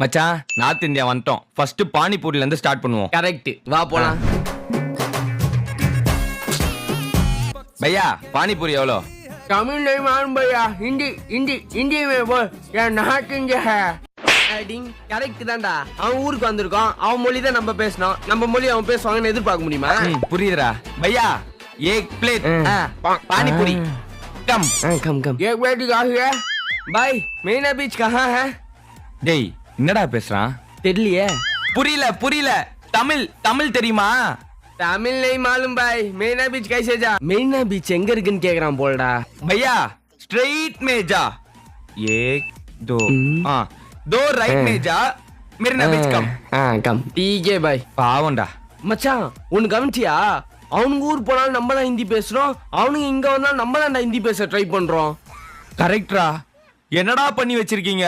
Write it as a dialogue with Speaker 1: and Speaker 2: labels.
Speaker 1: மச்சான் north India வந்துட்டோம். First பானிபூரில இருந்து ஸ்டார்ட் பண்ணுவோம்.
Speaker 2: கரெக்ட், வா போலாம்.
Speaker 1: பையா பானிபூரி எவ்வளோ?
Speaker 2: தமிழ் नहीं मालूम भैया, हिंदी हिंदी हिंदी में बोल, या नॉर्थ इंडिया है. கரெக்ட் தான்டா. அவன் ஊருக்கு வந்திருக்கான், அவன் மொழி தான் நம்ம பேசணும், நம்ம மொழி அவன் பேசுவாங்கன்னு எதிர்பார்க்க முடியுமா?
Speaker 1: புரியுதுடா பையா. एक प्लेट पानीपुरी कम
Speaker 2: कम कम. एक प्लेट का है भाई. மெரினா பீச் कहाँ है?
Speaker 1: டேய் என்னடா பேசுறான்?
Speaker 2: தெரியலையே.
Speaker 1: புரியல புரியல. தமிழ் தமிழ் தெரியுமா?
Speaker 2: தமிழ் नहीं मालूम भाई. மெரினா பீச் कैसे जा? மெரினா பீச் எங்க இருக்குன்னு கேக்குறான் போலடா.
Speaker 1: भैया स्ट्रेट में जा. एक दो हाँ दो राइट में जा. Marina beach come.
Speaker 2: கம். ठीक है भाई.
Speaker 1: பாவம்டா
Speaker 2: மச்சான் ஒன்னு கவனிச்சியா? அவனுங்க ஊர் போனாலும் நம்ம தான் ஹிந்தி பேசுறோம், அவனுங்க இங்க வந்தாலும் நம்ம தான் ஹிந்தி பேச ட்ரை பண்றோம்.
Speaker 1: கரெக்டா? என்னடா பண்ணி வச்சிருக்கீங்க?